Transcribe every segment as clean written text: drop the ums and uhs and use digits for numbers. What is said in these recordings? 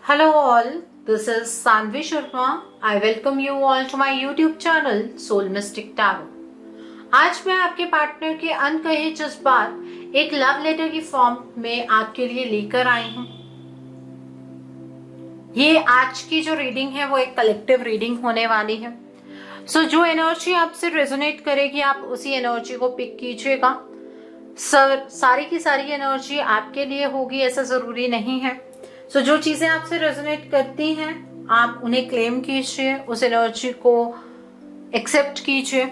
Hello all, this is Sanvi Sharma. I welcome you all to my YouTube channel Soul Mystic Tarot. आज मैं आपके partner के अनकहे जज्बात एक लव लेटर की फॉर्म में आपके लिए लेकर आई हूँ। ये आज की जो रीडिंग है वो एक कलेक्टिव रीडिंग होने वाली है। जो एनर्जी आपसे रेजोनेट करेगी आप उसी एनर्जी को पिक कीजिएगा। सारी की सारी एनर्जी आपके लिए होगी ऐसा जरूरी नहीं है। जो चीजें आपसे रेजोनेट करती हैं आप उन्हें क्लेम कीजिए, उस एनर्जी को एक्सेप्ट कीजिए।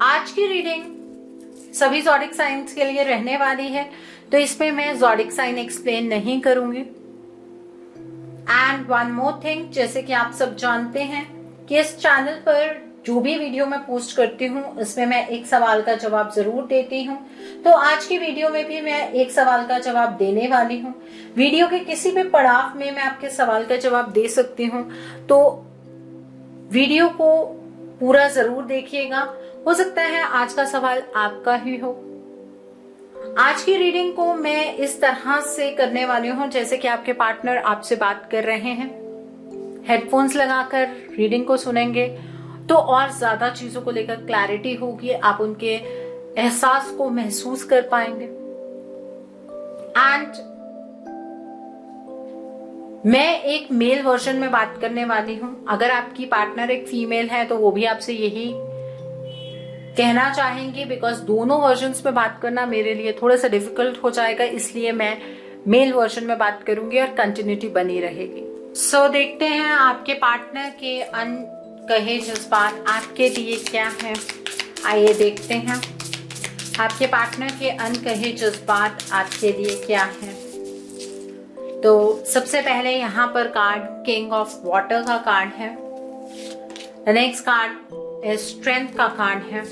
आज की रीडिंग सभी ज़ोडिक साइंस के लिए रहने वाली है, तो इसमें मैं ज़ोडिक साइन एक्सप्लेन नहीं करूंगी। एंड वन मोर थिंग, जैसे कि आप सब जानते हैं कि इस चैनल पर जो भी वीडियो मैं पोस्ट करती हूँ उसमें मैं एक सवाल का जवाब जरूर देती हूँ। तो आज की वीडियो में भी मैं एक सवाल का जवाब देने वाली हूँ। वीडियो के किसी भी पड़ाव में मैं आपके सवाल का जवाब दे सकती हूँ, तो वीडियो को पूरा जरूर देखिएगा। हो सकता है आज का सवाल आपका ही हो। आज की रीडिंग को मैं इस तरह से करने वाली हूँ जैसे कि आपके पार्टनर आपसे बात कर रहे हैं। हेडफोन्स लगाकर रीडिंग को सुनेंगे तो और ज्यादा चीजों को लेकर क्लैरिटी होगी, आप उनके एहसास को महसूस कर पाएंगे। एंड मैं एक मेल वर्जन में बात करने वाली हूं। अगर आपकी पार्टनर एक फीमेल है तो वो भी आपसे यही कहना चाहेंगे, बिकॉज दोनों वर्जन्स में बात करना मेरे लिए थोड़ा सा डिफिकल्ट हो जाएगा, इसलिए मैं मेल वर्जन में बात करूंगी और कंटिन्यूटी बनी रहेगी। देखते हैं आपके पार्टनर के अनकहे जज्बात आपके लिए क्या है। आइए देखते हैं आपके पार्टनर के अनकहे जज्बात आपके लिए क्या है। तो सबसे पहले यहाँ पर कार्ड किंग ऑफ वाटर का कार्ड है। नेक्स्ट कार्ड स्ट्रेंथ का कार्ड है।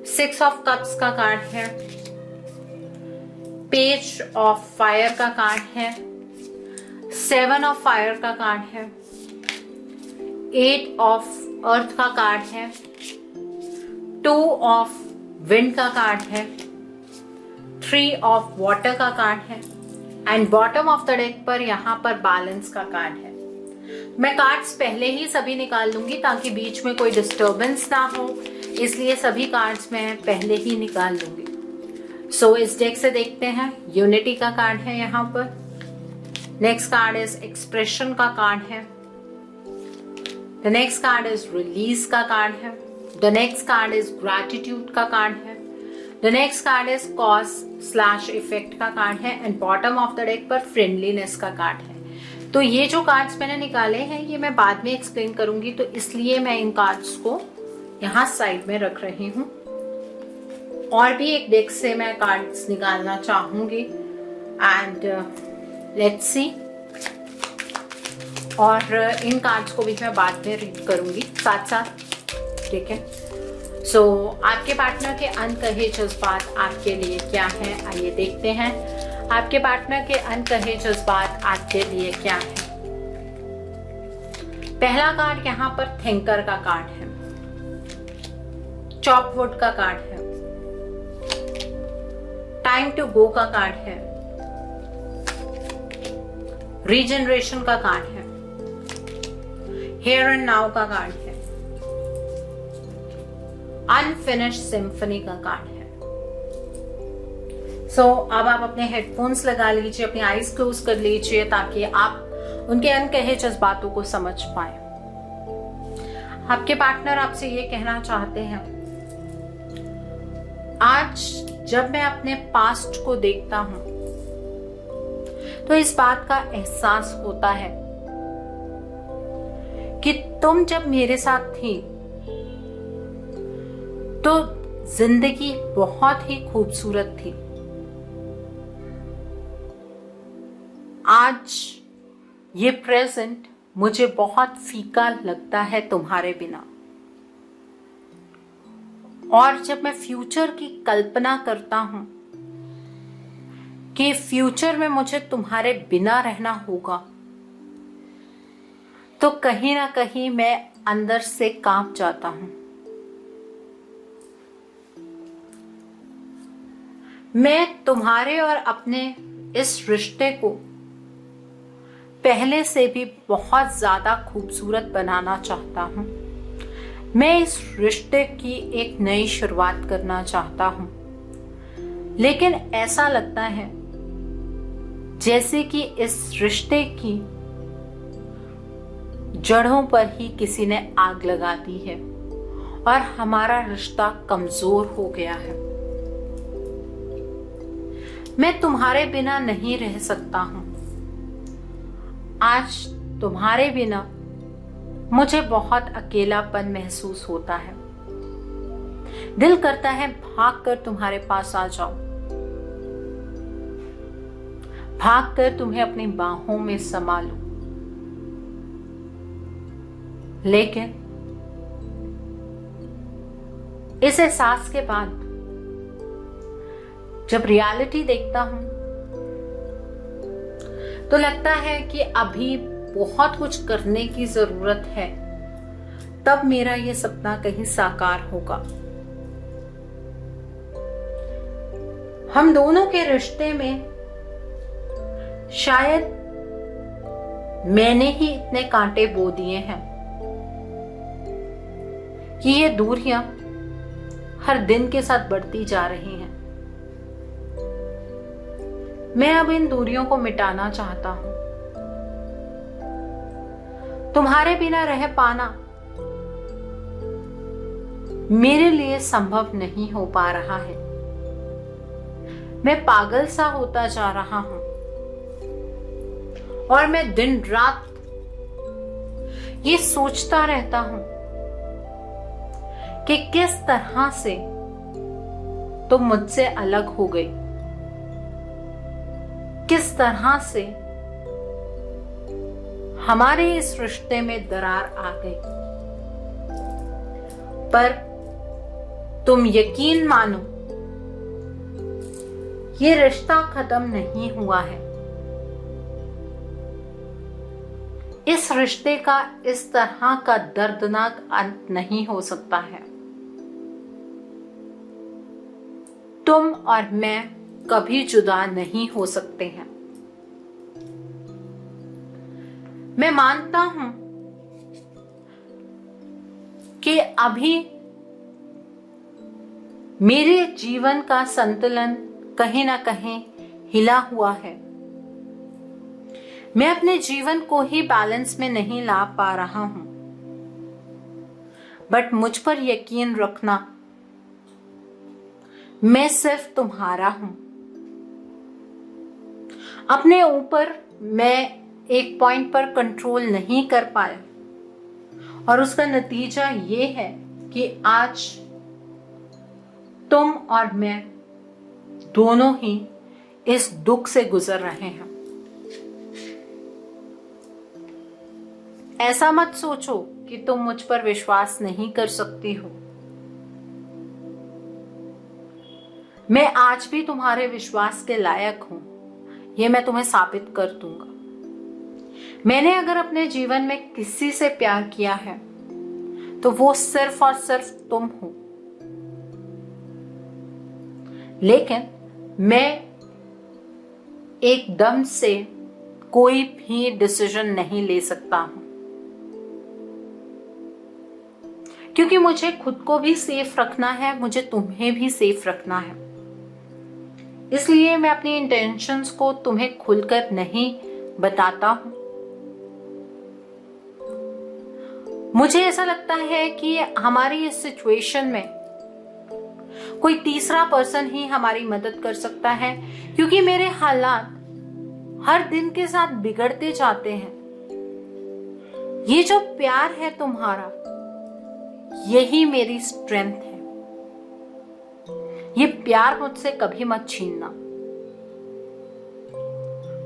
6 ऑफ कप्स का कार्ड है। पेज ऑफ फायर का कार्ड है। 7 ऑफ फायर का कार्ड है। 8 ऑफ अर्थ का कार्ड है। 2 ऑफ विंड का कार्ड है। 3 ऑफ वाटर का कार्ड है। And bottom of the deck पर यहाँ पर बैलेंस का कार्ड है। मैं कार्ड्स पहले ही सभी निकाल लूंगी ताकि बीच में कोई डिस्टर्बेंस ना हो, इसलिए सभी कार्ड्स मैं पहले ही निकाल लूंगी। इस डेक से देखते हैं यूनिटी का कार्ड है यहाँ पर। नेक्स्ट कार्ड इज एक्सप्रेशन का कार्ड है। The next card is release का कार्ड है। The next card is gratitude का कार्ड है। The next card is cause slash effect का कार्ड है। And bottom of the deck पर फ्रेंडलीनेस का कार्ड है। तो ये जो कार्ड्स मैंने निकाले हैं ये मैं बाद में एक्सप्लेन करूंगी, तो इसलिए मैं इन कार्ड्स को यहाँ साइड में रख रही हूँ। और भी एक डेक से मैं कार्ड्स निकालना चाहूंगी एंड लेट्स सी, और इन कार्ड्स को भी मैं बाद में रीड करूंगी साथ साथ, ठीक है। आपके पार्टनर के अनकहे जज्बात आपके लिए क्या है, आइए देखते हैं आपके पार्टनर के अनकहे जज्बात आपके लिए क्या है। पहला कार्ड यहाँ पर थिंकर का कार्ड है। चॉपवुड का कार्ड है। टाइम टू गो का कार्ड है। रीजनरेशन का कार्ड है। हियर एंड नाउ का कार्ड है। अनफिनिश्ड सिम्फनी का कार्ड है। अब आप अपने हेडफोन्स लगा लीजिए, अपनी आईज क्लोज कर लीजिए ताकि आप उनके अनकहे जज्बातों को समझ पाए। आपके पार्टनर आपसे ये कहना चाहते हैं, आज जब मैं अपने पास्ट को देखता हूं तो इस बात का एहसास होता है कि तुम जब मेरे साथ थी तो जिंदगी बहुत ही खूबसूरत थी। आज ये प्रेजेंट मुझे बहुत फीका लगता है तुम्हारे बिना। और जब मैं फ्यूचर की कल्पना करता हूं कि फ्यूचर में मुझे तुम्हारे बिना रहना होगा, तो कहीं ना कहीं मैं अंदर से कांप जाता हूं। मैं तुम्हारे और अपने इस रिश्ते को पहले से भी बहुत ज्यादा खूबसूरत बनाना चाहता हूं। मैं इस रिश्ते की एक नई शुरुआत करना चाहता हूं, लेकिन ऐसा लगता है जैसे कि इस रिश्ते की जड़ों पर ही किसी ने आग लगा दी है और हमारा रिश्ता कमजोर हो गया है। मैं तुम्हारे बिना नहीं रह सकता हूं। आज तुम्हारे बिना मुझे बहुत अकेलापन महसूस होता है। दिल करता है भागकर तुम्हारे पास आ जाऊं, भागकर तुम्हें अपनी बाहों में समा लूं। लेकिन इस एहसास के बाद जब रियलिटी देखता हूं तो लगता है कि अभी बहुत कुछ करने की जरूरत है, तब मेरा ये सपना कहीं साकार होगा। हम दोनों के रिश्ते में शायद मैंने ही इतने कांटे बो दिए हैं कि ये दूरियां हर दिन के साथ बढ़ती जा रही हैं। मैं अब इन दूरियों को मिटाना चाहता हूं। तुम्हारे बिना रह पाना मेरे लिए संभव नहीं हो पा रहा है। मैं पागल सा होता जा रहा हूं और मैं दिन रात ये सोचता रहता हूं कि किस तरह से तुम मुझसे अलग हो गई, किस तरह से हमारे इस रिश्ते में दरार आ गई। पर तुम यकीन मानो, ये रिश्ता खत्म नहीं हुआ है। इस रिश्ते का इस तरह का दर्दनाक अंत नहीं हो सकता है। तुम और मैं कभी जुदा नहीं हो सकते हैं। मैं मानता हूं कि अभी मेरे जीवन का संतुलन कहीं ना कहीं हिला हुआ है। मैं अपने जीवन को ही बैलेंस में नहीं ला पा रहा हूं, बट मुझ पर यकीन रखना, मैं सिर्फ तुम्हारा हूं। अपने ऊपर मैं एक पॉइंट पर कंट्रोल नहीं कर पाया और उसका नतीजा ये है कि आज तुम और मैं दोनों ही इस दुख से गुजर रहे हैं। ऐसा मत सोचो कि तुम मुझ पर विश्वास नहीं कर सकती हो। मैं आज भी तुम्हारे विश्वास के लायक हूं, यह मैं तुम्हें साबित कर दूंगा। मैंने अगर अपने जीवन में किसी से प्यार किया है तो वो सिर्फ और सिर्फ तुम हो। लेकिन मैं एकदम से कोई भी डिसीजन नहीं ले सकता हूं, क्योंकि मुझे खुद को भी सेफ रखना है, मुझे तुम्हें भी सेफ रखना है। इसलिए मैं अपनी इंटेंशंस को तुम्हें खुलकर नहीं बताता हूं। मुझे ऐसा लगता है कि हमारी इस सिचुएशन में कोई तीसरा पर्सन ही हमारी मदद कर सकता है, क्योंकि मेरे हालात हर दिन के साथ बिगड़ते जाते हैं। ये जो प्यार है तुम्हारा, यही मेरी स्ट्रेंथ है। ये प्यार मुझसे कभी मत छीनना।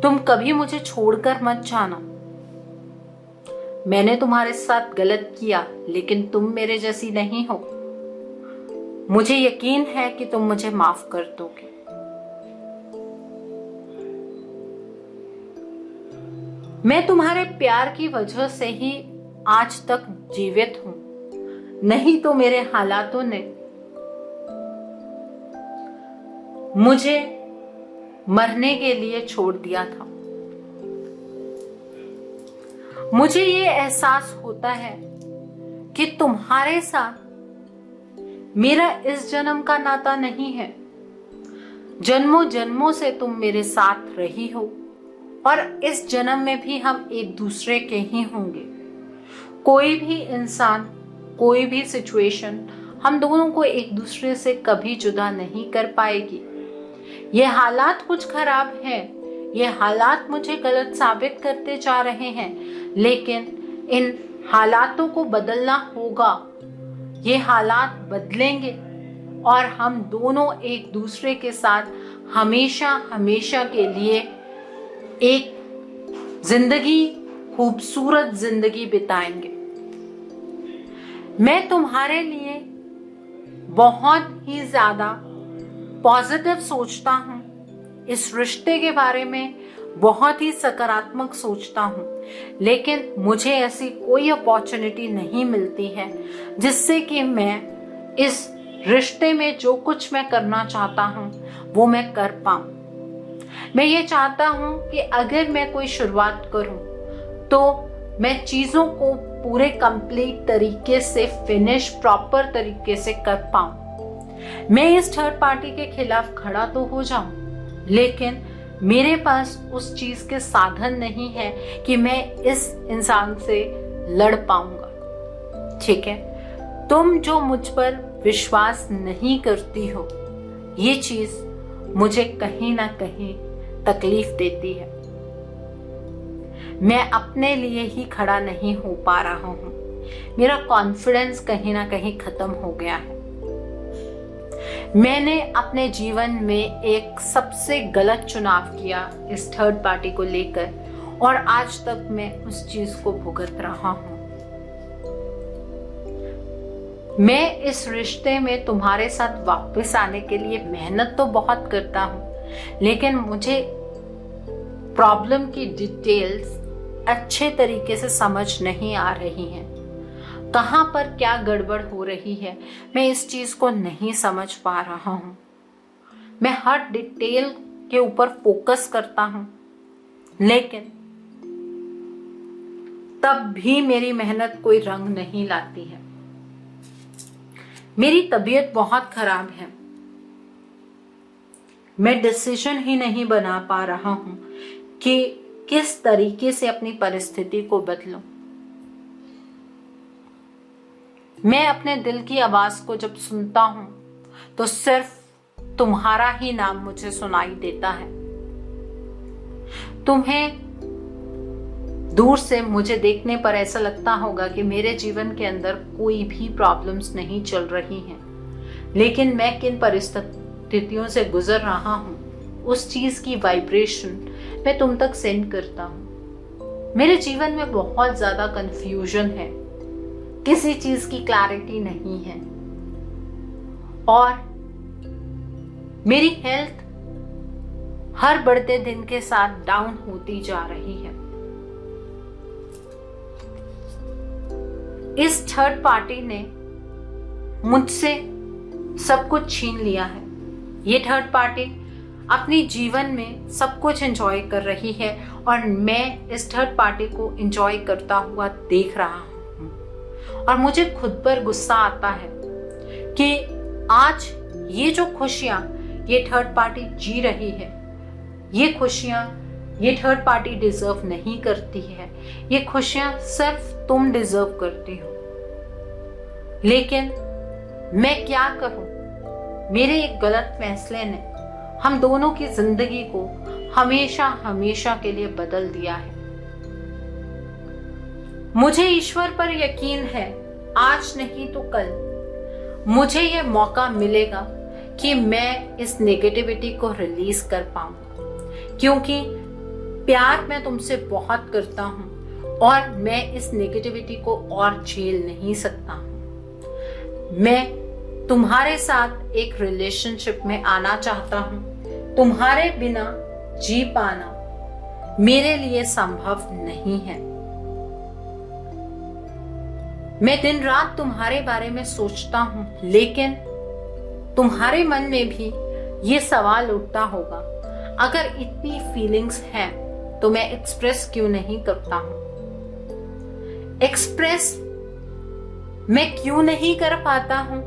तुम कभी मुझे छोड़कर मत जाना। मैंने तुम्हारे साथ गलत किया, लेकिन तुम मेरे जैसी नहीं हो। मुझे यकीन है कि तुम मुझे माफ कर दोगे। मैं तुम्हारे प्यार की वजह से ही आज तक जीवित हूं, नहीं तो मेरे हालातों ने मुझे मरने के लिए छोड़ दिया था। मुझे ये एहसास होता है कि तुम्हारे साथ मेरा इस जन्म का नाता नहीं है। जन्मों जन्मों से तुम मेरे साथ रही हो और इस जन्म में भी हम एक दूसरे के ही होंगे। कोई भी इंसान, कोई भी सिचुएशन हम दोनों को एक दूसरे से कभी जुदा नहीं कर पाएगी। ये हालात कुछ खराब हैं, ये हालात मुझे गलत साबित करते जा रहे हैं, लेकिन इन हालातों को बदलना होगा। ये हालात बदलेंगे और हम दोनों एक दूसरे के साथ हमेशा हमेशा के लिए एक जिंदगी, खूबसूरत जिंदगी बिताएंगे। मैं तुम्हारे लिए बहुत ही ज्यादा पॉजिटिव सोचता हूँ, इस रिश्ते के बारे में बहुत ही सकारात्मक सोचता हूँ, लेकिन मुझे ऐसी कोई अपॉर्चुनिटी नहीं मिलती है जिससे कि मैं इस रिश्ते में जो कुछ मैं करना चाहता हूँ वो मैं कर पाऊँ। मैं ये चाहता हूँ कि अगर मैं कोई शुरुआत करूँ तो मैं चीज़ों को पूरे कंप्लीट तरीके से फिनिश, प्रॉपर तरीके से कर पाऊँ। मैं इस थर्ड पार्टी के खिलाफ खड़ा तो हो जाऊँ, लेकिन मेरे पास उस चीज के साधन नहीं है कि मैं इस इंसान से लड़ पाऊंगा। ठीक है, तुम जो मुझ पर विश्वास नहीं करती हो, ये चीज मुझे कहीं ना कहीं तकलीफ देती है। मैं अपने लिए ही खड़ा नहीं हो पा रहा हूं, मेरा कॉन्फिडेंस कहीं ना कहीं खत्म हो गया है। मैंने अपने जीवन में एक सबसे गलत चुनाव किया इस थर्ड पार्टी को लेकर, और आज तक मैं उस चीज को भुगत रहा हूं। मैं इस रिश्ते में तुम्हारे साथ वापस आने के लिए मेहनत तो बहुत करता हूं, लेकिन मुझे प्रॉब्लम की डिटेल्स अच्छे तरीके से समझ नहीं आ रही हैं। कहाँ पर क्या गड़बड़ हो रही है, मैं इस चीज को नहीं समझ पा रहा हूं। मैं हर डिटेल के ऊपर फोकस करता हूं, लेकिन तब भी मेरी मेहनत कोई रंग नहीं लाती है। मेरी तबीयत बहुत खराब है, मैं डिसीजन ही नहीं बना पा रहा हूं कि किस तरीके से अपनी परिस्थिति को बदलूं। मैं अपने दिल की आवाज को जब सुनता हूं तो सिर्फ तुम्हारा ही नाम मुझे सुनाई देता है। तुम्हें दूर से मुझे देखने पर ऐसा लगता होगा कि मेरे जीवन के अंदर कोई भी प्रॉब्लम्स नहीं चल रही हैं, लेकिन मैं किन परिस्थितियों से गुजर रहा हूं उस चीज की वाइब्रेशन मैं तुम तक सेंड करता हूं। मेरे जीवन में बहुत ज्यादा कंफ्यूजन है, किसी चीज की क्लैरिटी नहीं है, और मेरी हेल्थ हर बढ़ते दिन के साथ डाउन होती जा रही है। इस थर्ड पार्टी ने मुझसे सब कुछ छीन लिया है। ये थर्ड पार्टी अपनी जीवन में सब कुछ एंजॉय कर रही है और मैं इस थर्ड पार्टी को एंजॉय करता हुआ देख रहा हूं, और मुझे खुद पर गुस्सा आता है कि आज ये जो खुशियां ये थर्ड पार्टी जी रही है, ये खुशियां ये थर्ड पार्टी डिजर्व नहीं करती है। ये खुशियां सिर्फ तुम डिजर्व करती हो, लेकिन मैं क्या करूं? मेरे एक गलत फैसले ने हम दोनों की जिंदगी को हमेशा हमेशा के लिए बदल दिया है। मुझे ईश्वर पर यकीन है, आज नहीं तो कल मुझे यह मौका मिलेगा कि मैं इस नेगेटिविटी को रिलीज कर पाऊंगा, क्योंकि प्यार मैं तुमसे बहुत करता हूं और मैं इस नेगेटिविटी को और झेल नहीं सकता हूं। मैं तुम्हारे साथ एक रिलेशनशिप में आना चाहता हूं। तुम्हारे बिना जी पाना मेरे लिए संभव नहीं है। मैं दिन रात तुम्हारे बारे में सोचता हूं, लेकिन तुम्हारे मन में भी ये सवाल उठता होगा, अगर इतनी फीलिंग्स हैं तो मैं एक्सप्रेस क्यों नहीं करता हूं? एक्सप्रेस मैं क्यों नहीं कर पाता हूं?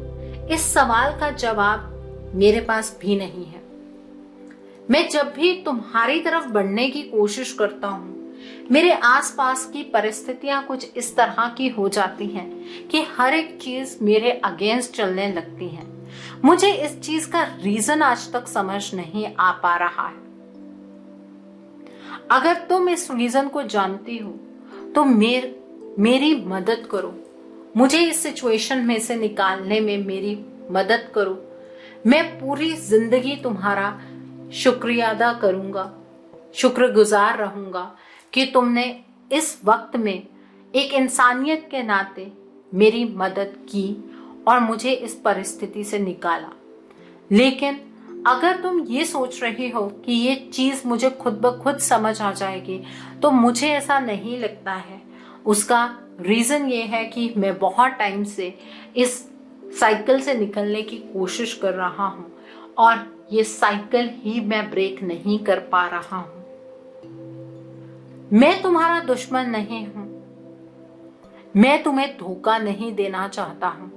इस सवाल का जवाब मेरे पास भी नहीं है। मैं जब भी तुम्हारी तरफ बढ़ने की कोशिश करता हूं, मेरे आसपास की परिस्थितियां कुछ इस तरह की हो जाती हैं कि हर एक चीज मेरे अगेंस्ट चलने लगती है। मुझे इस चीज का रीजन आज तक समझ नहीं आ पा रहा है। अगर तुम इस रीजन को जानती हो तो मेरी मदद करो, मुझे इस सिचुएशन में से निकालने में मेरी मदद करो। मैं पूरी जिंदगी तुम्हारा शुक्रिया अदा करूंगा, शुक्रगुजार रहूंगा कि तुमने इस वक्त में एक इंसानियत के नाते मेरी मदद की और मुझे इस परिस्थिति से निकाला। लेकिन अगर तुम ये सोच रही हो कि ये चीज मुझे खुद ब खुद समझ आ जाएगी, तो मुझे ऐसा नहीं लगता है। उसका रीजन ये है कि मैं बहुत टाइम से इस साइकिल से निकलने की कोशिश कर रहा हूं और ये साइकिल ही मैं ब्रेक नहीं कर पा रहा हूं। मैं तुम्हारा दुश्मन नहीं हूं, मैं तुम्हें धोखा नहीं देना चाहता हूं।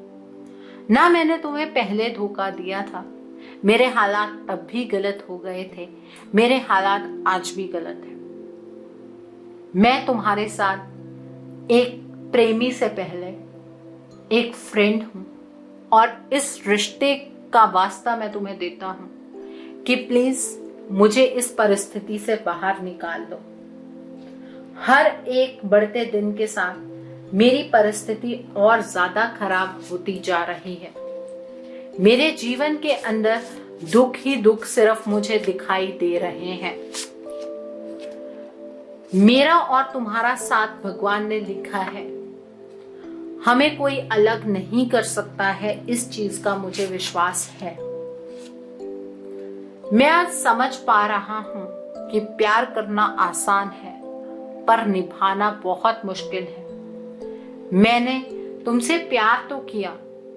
ना मैंने तुम्हें पहले धोखा दिया था। मेरे हालात तब भी गलत हो गए थे, मेरे हालात आज भी गलत हैं। मैं तुम्हारे साथ एक प्रेमी से पहले एक फ्रेंड हूं और इस रिश्ते का वास्ता मैं तुम्हें देता हूं कि प्लीज मुझे इस परिस्थिति से बाहर निकाल लो। हर एक बढ़ते दिन के साथ मेरी परिस्थिति और ज्यादा खराब होती जा रही है। मेरे जीवन के अंदर दुख ही दुख सिर्फ मुझे दिखाई दे रहे हैं। मेरा और तुम्हारा साथ भगवान ने लिखा है, हमें कोई अलग नहीं कर सकता है, इस चीज का मुझे विश्वास है। मैं आज समझ पा रहा हूं कि प्यार करना आसान है पर निभाना बहुत मुश्किल है। मैंने तुमसे प्यार तो किया,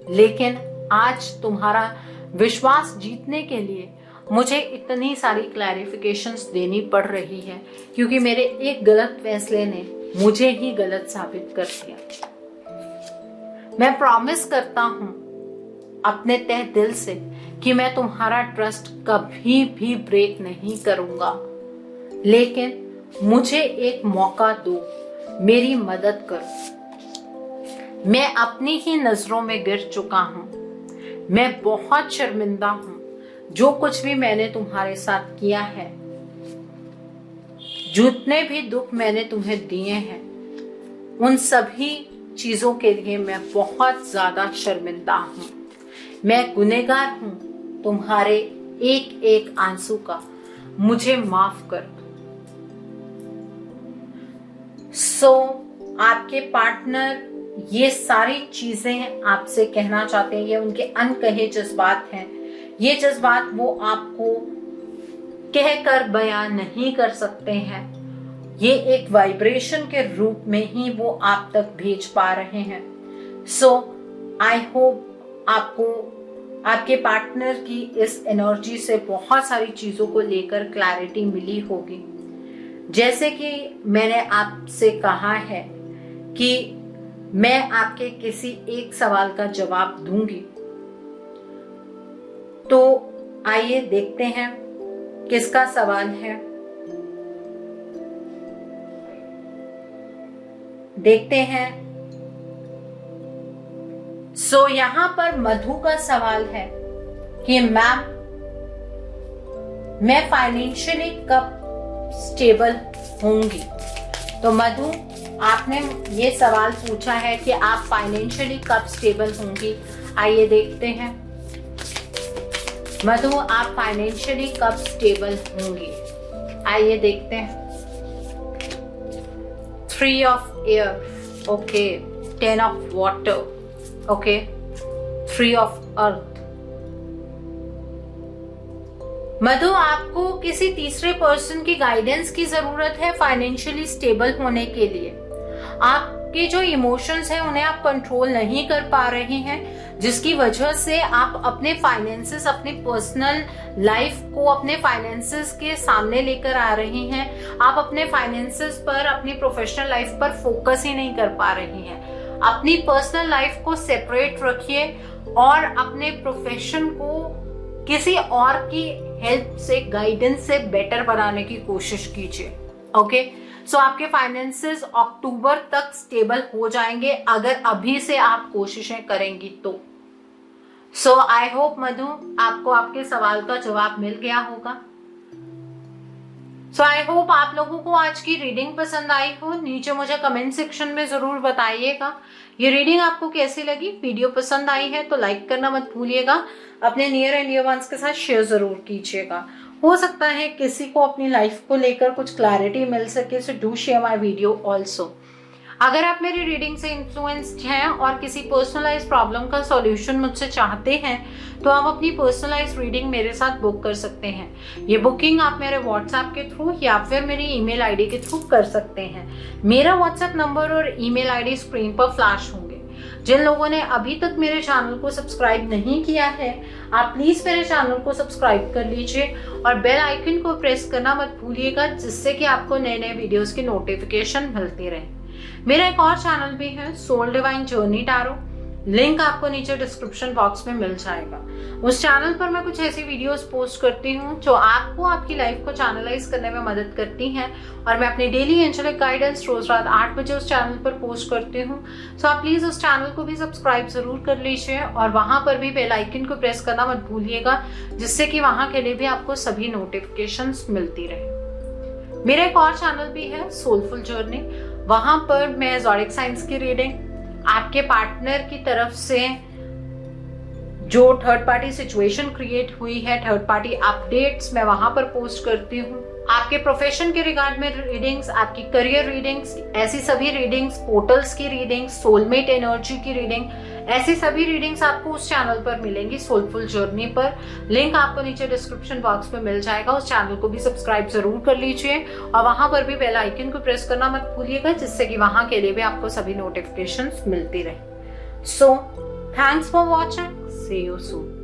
लेकिन आज तुम्हारा विश्वास जीतने के लिए मुझे इतनी सारी क्लैरिफिकेशंस देनी पड़ रही है, क्योंकि मेरे एक गलत फैसले ने मुझे ही गलत साबित कर दिया। मैं प्रॉमिस करता हूं अपने तहे दिल से कि मैं तुम्हारा ट्रस्ट कभी भी ब्रेक नहीं करूंगा, लेकिन मुझे एक मौका दो, मेरी मदद करो। मैं अपनी ही नजरों में गिर चुका हूं, मैं बहुत शर्मिंदा हूं जो कुछ भी मैंने तुम्हारे साथ किया है। जितने भी दुख मैंने तुम्हें दिए हैं, उन सभी चीजों के लिए मैं बहुत ज्यादा शर्मिंदा हूं। मैं गुनहगार हूं तुम्हारे एक एक आंसू का, मुझे माफ कर दो। आपके पार्टनर ये सारी चीजें आपसे कहना चाहते हैं, ये उनके अनकहे जज्बात हैं। ये जज्बात वो आपको कहकर बयान नहीं कर सकते हैं, ये एक वाइब्रेशन के रूप में ही वो आप तक भेज पा रहे हैं। आई होप आपको आपके पार्टनर की इस एनर्जी से बहुत सारी चीजों को लेकर क्लैरिटी मिली होगी। जैसे कि मैंने आपसे कहा है कि मैं आपके किसी एक सवाल का जवाब दूंगी, तो आइए देखते हैं किसका सवाल है। देखते हैं। यहां पर मधु का सवाल है कि मैम, मैं फाइनेंशियली कब स्टेबल होंगी? तो मधु, आपने ये सवाल पूछा है कि आप फाइनेंशियली कब स्टेबल होंगी। आइए देखते हैं मधु, आप फाइनेंशियली कब स्टेबल होंगी। आइए देखते हैं। 3 of air, okay. 10 of water, okay. 3 of earth। मधु, आपको किसी तीसरे पर्सन की गाइडेंस की जरूरत है फाइनेंशियली स्टेबल होने के लिए। आपके जो इमोशंस हैं उन्हें आप कंट्रोल नहीं कर पा रहे हैं, जिसकी वजह से आप अपने फाइनेंसेस, अपने पर्सनल लाइफ को अपने फाइनेंसेस के सामने लेकर आ रही हैं। आप अपने फाइनेंसेस पर, अपनी प्रोफेशनल लाइफ पर फोकस ही नहीं कर पा रही हैं। अपनी पर्सनल लाइफ को सेपरेट रखिए और अपने प्रोफेशन को किसी और की हेल्प से, गाइडेंस से बेटर बनाने की कोशिश कीजिए। ओके, सो आपके फाइनेंसेस अक्टूबर तक स्टेबल हो जाएंगे अगर अभी से आप कोशिशें करेंगी तो। सो आई होप मधु आपको आपके सवाल का जवाब मिल गया होगा। सो आई होप आप लोगों को आज की रीडिंग पसंद आई हो। नीचे मुझे कमेंट सेक्शन में जरूर बताइएगा ये रीडिंग आपको कैसी लगी। वीडियो पसंद आई है तो लाइक करना मत भूलिएगा। अपने नियर एंड डियर वंस के साथ शेयर जरूर कीजिएगा। हो सकता है किसी को अपनी लाइफ को लेकर कुछ क्लैरिटी मिल सके, so do share my video also. अगर आप मेरी रीडिंग से इन्फ्लुएंस्ड हैं और किसी पर्सनलाइज प्रॉब्लम का सॉल्यूशन मुझसे चाहते हैं तो आप अपनी पर्सनलाइज रीडिंग मेरे साथ बुक कर सकते हैं। ये बुकिंग आप मेरे व्हाट्सएप के थ्रू या फिर मेरी ईमेल आईडी के थ्रू कर सकते हैं। मेरा व्हाट्सएप नंबर और ईमेल आईडी स्क्रीन पर फ्लैश होंगे। जिन लोगों ने अभी तक मेरे चैनल को सब्सक्राइब नहीं किया है, आप प्लीज मेरे चैनल को सब्सक्राइब कर लीजिए और बेल आइकन को प्रेस करना मत भूलिएगा, जिससे कि आपको नए नए वीडियोस की नोटिफिकेशन मिलती रहे। मेरा एक और चैनल भी है, soul divine journey tarot, link आपको नीचे डिस्क्रिप्शन बॉक्स में मिल जाएगा। उस चैनल पर मैं कुछ ऐसी वीडियोस पोस्ट करती हूँ जो आपको आपकी लाइफ को चैनलाइज करने में मदद करती हैं और मैं अपनी डेली एंजेलिक गाइडेंस रोज रात 8 बजे उस चैनल पर पोस्ट करती हूँ। सो आप प्लीज उस चैनल को भी सब्सक्राइब जरूर कर लीजिए और वहां पर भी बेल आइकन को प्रेस करना मत भूलिएगा, जिससे कि वहां के लिए भी आपको सभी नोटिफिकेशंस मिलती रहे। मेरा एक और चैनल भी है, सोलफुल जर्नी। वहां पर मैं ज़ोडिएक साइंस की रीडिंग, आपके पार्टनर की तरफ से जो थर्ड पार्टी सिचुएशन क्रिएट हुई है, थर्ड पार्टी अपडेट्स मैं वहां पर पोस्ट करती हूँ। आपके प्रोफेशन के रिगार्ड में रीडिंग्स, आपकी करियर रीडिंग्स, ऐसी सभी रीडिंग्स, पोर्टल्स की रीडिंग्स, सोलमेट एनर्जी की रीडिंग, ऐसी सभी रीडिंग्स आपको उस चैनल पर मिलेंगी, सोलफुल जर्नी पर। लिंक आपको नीचे डिस्क्रिप्शन बॉक्स में मिल जाएगा। उस चैनल को भी सब्सक्राइब जरूर कर लीजिए और वहां पर भी बेल आइकन को प्रेस करना मत भूलिएगा, जिससे कि वहां के लिए भी आपको सभी नोटिफिकेशंस मिलती रहे। So thanks for watching, see you soon.